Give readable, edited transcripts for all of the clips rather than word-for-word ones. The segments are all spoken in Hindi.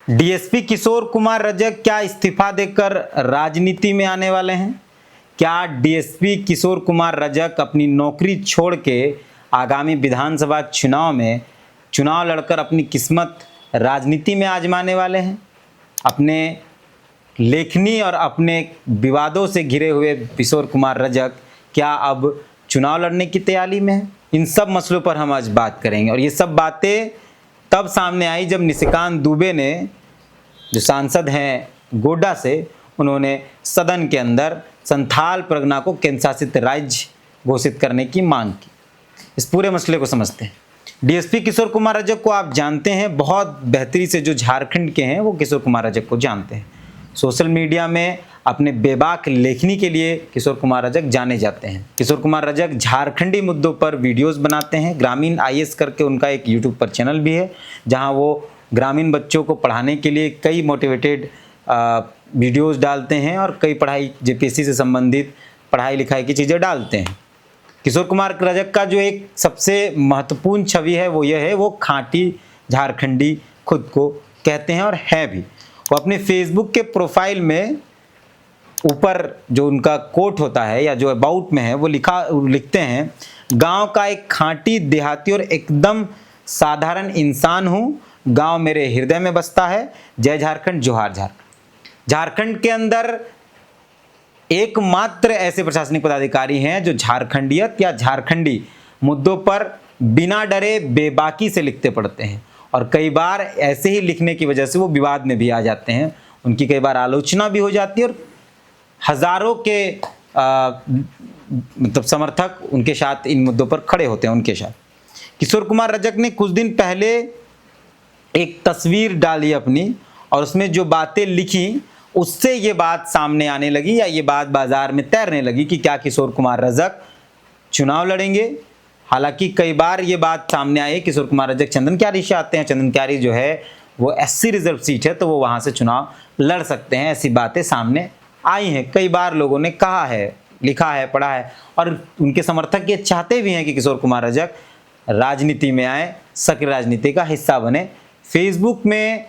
डीएसपी किशोर कुमार रजक क्या इस्तीफा देकर राजनीति में आने वाले हैं? क्या डीएसपी किशोर कुमार रजक अपनी नौकरी छोड़ के आगामी विधानसभा चुनाव में चुनाव लड़कर अपनी किस्मत राजनीति में आजमाने वाले हैं? अपने लेखनी और अपने विवादों से घिरे हुए किशोर कुमार रजक क्या अब चुनाव लड़ने की तैयारी में है? इन सब मसलों पर हम आज बात करेंगे और ये सब बातें तब सामने आई जब निशिकांत दुबे ने, जो सांसद हैं गोड्डा से, उन्होंने सदन के अंदर संथाल परगना को केंद्र शासित राज्य घोषित करने की मांग की। इस पूरे मसले को समझते हैं। डीएसपी किशोर कुमार रजक को आप जानते हैं, बहुत बेहतरी से जो झारखंड के हैं वो किशोर कुमार रजक को जानते हैं। सोशल मीडिया में अपने बेबाक लेखनी के लिए किशोर कुमार रजक जाने जाते हैं। किशोर कुमार रजक झारखंडी मुद्दों पर वीडियोस बनाते हैं। ग्रामीण आईएएस करके उनका एक यूट्यूब पर चैनल भी है, जहां वो ग्रामीण बच्चों को पढ़ाने के लिए कई मोटिवेटेड वीडियोस डालते हैं और कई पढ़ाई जेपीएससी से संबंधित पढ़ाई लिखाई की चीज़ें डालते हैं। किशोर कुमार रजक का जो एक सबसे महत्वपूर्ण छवि है वो यह है, वो खाँटी झारखंडी खुद को कहते हैं और है भी। वो अपने फेसबुक के प्रोफाइल में ऊपर जो उनका कोट होता है या जो अबाउट में है वो लिखते हैं, गांव का एक खाँटी देहाती और एकदम साधारण इंसान हूँ, गांव मेरे हृदय में बसता है, जय झारखंड जोहार झारखंड। झारखंड के अंदर एकमात्र ऐसे प्रशासनिक पदाधिकारी हैं जो झारखंडियत या झारखंडी मुद्दों पर बिना डरे बेबाकी से लिखते पढ़ते हैं और कई बार ऐसे ही लिखने की वजह से वो विवाद में भी आ जाते हैं। उनकी कई बार आलोचना भी हो जाती है और हजारों के मतलब समर्थक उनके साथ इन मुद्दों पर खड़े होते हैं उनके साथ। किशोर कुमार रजक ने कुछ दिन पहले एक तस्वीर डाली अपनी और उसमें जो बातें लिखी उससे ये बात सामने आने लगी या ये बात बाजार में तैरने लगी कि क्या किशोर कुमार रजक चुनाव लड़ेंगे। हालांकि कई बार ये बात सामने आई, किशोर कुमार रजक चंदन क्यारी से आते हैं, चंदन क्यारी जो है वो एससी रिजर्व सीट है तो वो वहाँ से चुनाव लड़ सकते हैं, ऐसी बातें सामने आई हैं। कई बार लोगों ने कहा है, लिखा है, पढ़ा है और उनके समर्थक ये चाहते भी हैं कि किशोर कुमार रजक राजनीति में आए, सक्रिय राजनीति का हिस्सा बने। फेसबुक में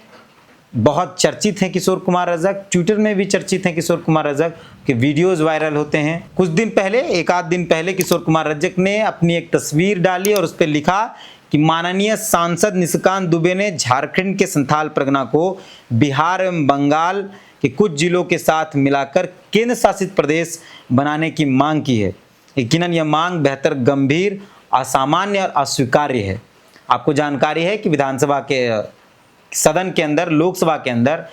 बहुत चर्चित हैं किशोर कुमार रजक, ट्विटर में भी चर्चित हैं किशोर कुमार रजक के वीडियोस वायरल होते हैं। कुछ दिन पहले, एक आध दिन पहले किशोर कुमार रजक ने अपनी एक तस्वीर डाली और उस पर लिखा कि माननीय सांसद निशिकांत दुबे ने झारखंड के संथाल परगना को बिहार एवं बंगाल के कुछ जिलों के साथ मिलाकर केंद्र शासित प्रदेश बनाने की मांग की है। यकीनन यह मांग बेहतर, गंभीर, असामान्य और अस्वीकार्य है। आपको जानकारी है कि विधानसभा के सदन के अंदर, लोकसभा के अंदर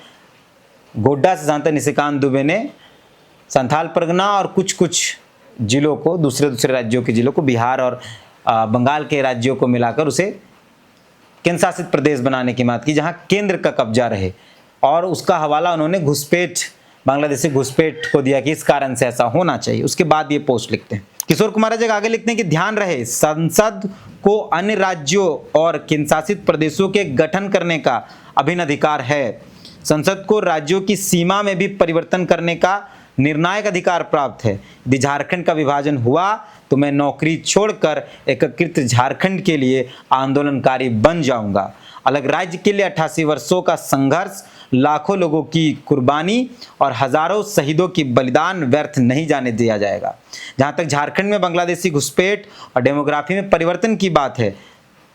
गोड्डा से सांसद निशिकांत दुबे ने संथाल परगना और कुछ जिलों को, दूसरे राज्यों के जिलों को, बिहार और बंगाल के राज्यों को मिलाकर उसे केंद्र शासित प्रदेश बनाने की बात की, जहां केंद्र का कब्जा रहे। और उसका हवाला उन्होंने घुसपैठ, बांग्लादेशी घुसपैठ को दिया कि इस कारण से ऐसा होना चाहिए। उसके बाद ये पोस्ट लिखते हैं। किशोर कुमार रजक आगे लिखते हैं कि ध्यान रहे, संसद को अन्य राज्यों और केंद्र शासित प्रदेशों के गठन करने का अभिन्न अधिकार है। संसद को राज्यों की सीमा में भी परिवर्तन करने का निर्णायक अधिकार प्राप्त है। यदि झारखंड का विभाजन हुआ तो मैं नौकरी छोड़कर एकीकृत झारखंड के लिए आंदोलनकारी बन जाऊंगा। अलग राज्य के लिए 88 वर्षों का संघर्ष, लाखों लोगों की कुर्बानी और हजारों शहीदों की बलिदान व्यर्थ नहीं जाने दिया जाएगा। जहां तक झारखंड में बांग्लादेशी घुसपैठ और डेमोग्राफी में परिवर्तन की बात है,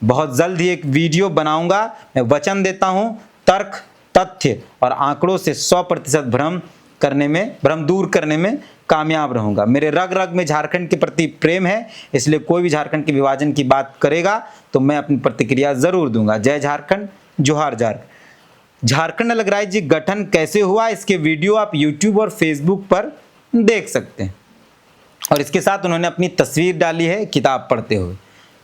बहुत जल्द ही एक वीडियो बनाऊंगा। मैं वचन देता हूं, तर्क, तथ्य और आंकड़ों से 100% भ्रम दूर करने में कामयाब रहूंगा। मेरे रग रग में झारखंड के प्रति प्रेम है, इसलिए कोई भी झारखंड के विभाजन की बात करेगा तो मैं अपनी प्रतिक्रिया जरूर दूंगा। जय झारखंड, जोहार झारखंड। झारखंड अलग राज्य गठन कैसे हुआ, इसके वीडियो आप यूट्यूब और फेसबुक पर देख सकते हैं। और इसके साथ उन्होंने अपनी तस्वीर डाली है किताब पढ़ते हुए।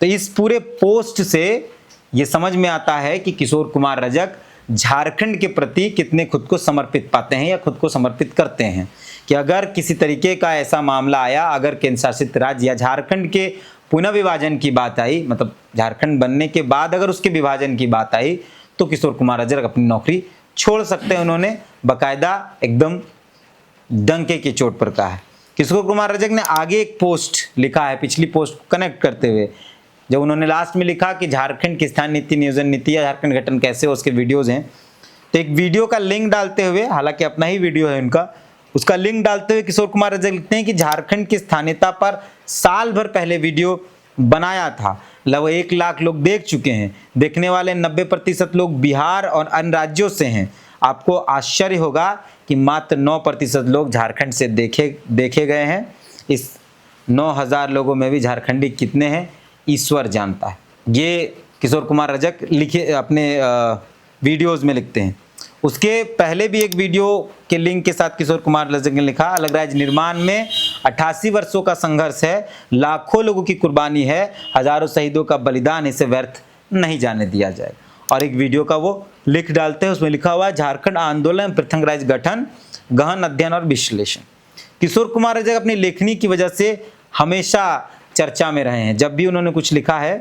तो इस पूरे पोस्ट से ये समझ में आता है कि किशोर कुमार रजक झारखंड के प्रति कितने खुद को समर्पित पाते हैं या खुद को समर्पित करते हैं। कि अगर किसी तरीके का ऐसा मामला आया, अगर केंद्र शासित राज्य या झारखंड के पुनः विभाजन की बात आई, मतलब झारखंड बनने के बाद अगर उसके विभाजन की बात आई, तो किशोर कुमार रजक अपनी नौकरी छोड़ सकते हैं। उन्होंने बाकायदा एकदम डंके की चोट पर कहा है। किशोर कुमार रजक ने आगे एक पोस्ट लिखा है, पिछली पोस्ट को कनेक्ट करते हुए, जब उन्होंने लास्ट में लिखा कि झारखंड की स्थानीय नीति, नियोजन नीति या झारखंड गठन कैसे हो, उसके वीडियोज़ हैं। तो एक वीडियो का लिंक डालते हुए, हालांकि अपना ही वीडियो है उनका, उसका लिंक डालते हुए किशोर कुमार रजक लिखते हैं कि झारखंड की स्थानीयता पर साल भर पहले वीडियो बनाया था, लगभग 1 लाख लोग देख चुके हैं। देखने वाले 90% लोग बिहार और अन्य राज्यों से हैं। आपको आश्चर्य होगा कि मात्र 9% लोग झारखंड से देखे गए हैं। इस 9000 लोगों में भी झारखंडी कितने हैं ईश्वर जानता है। ये किशोर कुमार रजक लिखे अपने वीडियोज़ में लिखते हैं। उसके पहले भी एक वीडियो के लिंक के साथ किशोर कुमार रजक ने लिखा, अलग राज्य निर्माण में 88 वर्षों का संघर्ष है, लाखों लोगों की कुर्बानी है, हजारों शहीदों का बलिदान, इसे व्यर्थ नहीं जाने दिया जाएगा। और एक वीडियो का वो लिख डालते हैं, उसमें लिखा हुआ है झारखंड आंदोलन, पृथक राज्य गठन, गहन अध्ययन और विश्लेषण। किशोर कुमार रजक अपनी लेखनी की वजह से हमेशा चर्चा में रहे हैं। जब भी उन्होंने कुछ लिखा है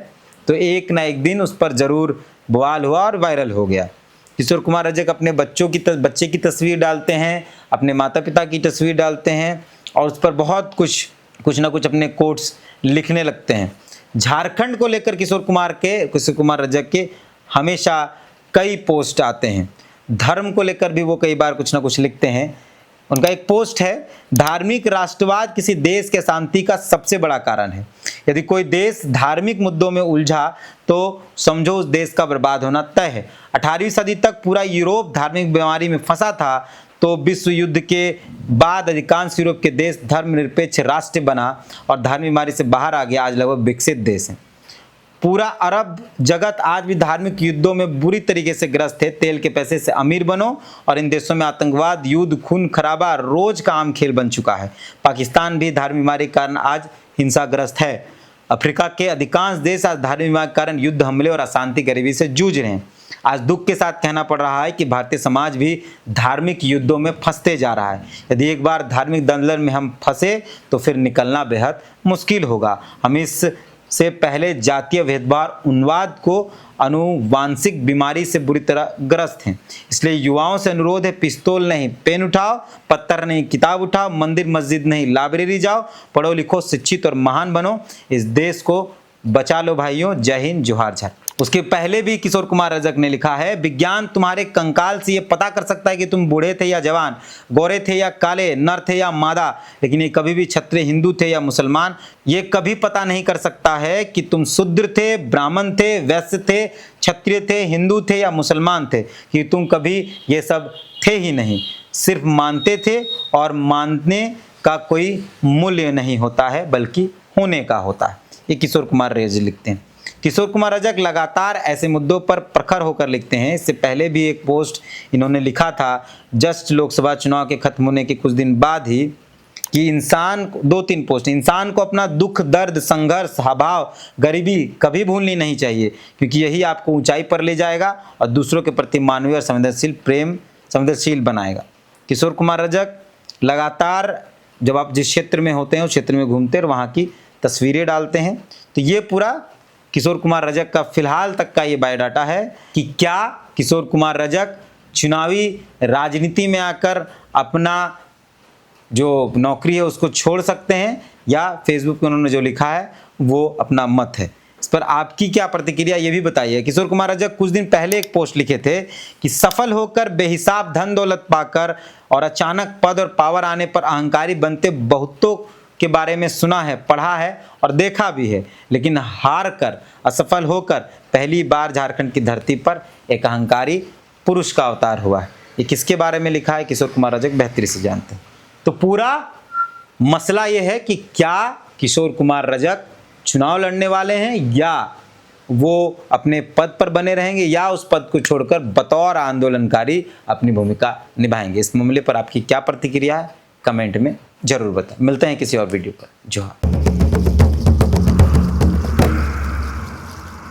तो एक ना एक दिन उस पर जरूर बवाल हुआ और वायरल हो गया। किशोर कुमार रजक अपने बच्चे की तस्वीर डालते हैं, अपने माता पिता की तस्वीर डालते हैं और उस पर बहुत कुछ ना कुछ अपने कोट्स लिखने लगते हैं। झारखंड को लेकर किशोर कुमार रजक के हमेशा कई पोस्ट आते हैं। धर्म को लेकर भी वो कई बार कुछ ना कुछ लिखते हैं। उनका एक पोस्ट है, धार्मिक राष्ट्रवाद किसी देश के शांति का सबसे बड़ा कारण है। यदि कोई देश धार्मिक मुद्दों में उलझा तो समझो उस देश का बर्बाद होना तय है। 18वीं सदी तक पूरा यूरोप धार्मिक बीमारी में फंसा था, तो विश्व युद्ध के बाद अधिकांश यूरोप के देश धर्मनिरपेक्ष राष्ट्र बना और धार्मिक बीमारी से बाहर आ गया। आज लगभग विकसित देश हैं। पूरा अरब जगत आज भी धार्मिक युद्धों में बुरी तरीके से ग्रस्त है। तेल के पैसे से अमीर बनो और इन देशों में आतंकवाद, युद्ध, खून खराबा रोज का आम खेल बन चुका है। पाकिस्तान भी धार्मिक बीमारी के कारण आज हिंसाग्रस्त है। अफ्रीका के अधिकांश देश आज धार्मिक बीमारी के कारण युद्ध, हमले और अशांति, गरीबी से जूझ रहे हैं। आज दुख के साथ कहना पड़ रहा है कि भारतीय समाज भी धार्मिक युद्धों में फंसते जा रहा है। यदि एक बार धार्मिक दंगल में हम फंसे तो फिर निकलना बेहद मुश्किल होगा। हम इससे पहले जातीय भेदभाव, उन्माद को अनुवांशिक बीमारी से बुरी तरह ग्रस्त हैं। इसलिए युवाओं से अनुरोध है, पिस्तौल नहीं पेन उठाओ, पत्थर नहीं किताब उठाओ, मंदिर मस्जिद नहीं लाइब्रेरी जाओ, पढ़ो लिखो, शिक्षित और महान बनो, इस देश को बचा लो भाइयों। जय हिंद, जोहार झारखंड। उसके पहले भी किशोर कुमार रजक ने लिखा है, विज्ञान तुम्हारे कंकाल से ये पता कर सकता है कि तुम बूढ़े थे या जवान, गोरे थे या काले, नर थे या मादा, लेकिन ये कभी भी क्षत्रिय, हिंदू थे या मुसलमान। ये कभी पता नहीं कर सकता है कि तुम शूद्र थे, ब्राह्मण थे, वैश्य थे, क्षत्रिय थे, हिंदू थे या मुसलमान थे, कि तुम कभी ये सब थे ही नहीं, सिर्फ मानते थे। और मानने का कोई मूल्य नहीं होता है, बल्कि होने का होता है। ये किशोर कुमार रजक लिखते हैं। किशोर कुमार रजक लगातार ऐसे मुद्दों पर प्रखर होकर लिखते हैं। इससे पहले भी एक पोस्ट इन्होंने लिखा था जस्ट लोकसभा चुनाव के खत्म होने के कुछ दिन बाद ही, कि इंसान को 2-3 पोस्ट, इंसान को अपना दुख, दर्द, संघर्ष, अभाव, गरीबी कभी भूलनी नहीं चाहिए, क्योंकि यही आपको ऊंचाई पर ले जाएगा और दूसरों के प्रति मानवीय और संवेदनशील बनाएगा। किशोर कुमार रजक लगातार जब आप जिस क्षेत्र में होते हैं उस क्षेत्र में घूमते हैं और वहाँ की तस्वीरें डालते हैं। तो ये पूरा किशोर कुमार रजक का फिलहाल तक का ये बायोडाटा है कि क्या किशोर कुमार रजक चुनावी राजनीति में आकर अपना जो नौकरी है उसको छोड़ सकते हैं, या फेसबुक पे उन्होंने जो लिखा है वो अपना मत है। इस पर आपकी क्या प्रतिक्रिया ये भी बताइए। किशोर कुमार रजक कुछ दिन पहले एक पोस्ट लिखे थे कि सफल होकर, बेहिसाब धन दौलत पाकर और अचानक पद और पावर आने पर अहंकारी बनते बहुतों के बारे में सुना है, पढ़ा है और देखा भी है, लेकिन हार कर, असफल होकर पहली बार झारखंड की धरती पर एक अहंकारी पुरुष का अवतार हुआ है। ये किसके बारे में लिखा है किशोर कुमार रजक बेहतरी से जानते हैं। तो पूरा मसला ये है कि क्या किशोर कुमार रजक चुनाव लड़ने वाले हैं, या वो अपने पद पर बने रहेंगे, या उस पद को छोड़कर बतौर आंदोलनकारी अपनी भूमिका निभाएंगे। इस मामले पर आपकी क्या प्रतिक्रिया है कमेंट में जरूर बताएं। मिलते हैं किसी और वीडियो पर। जोहार।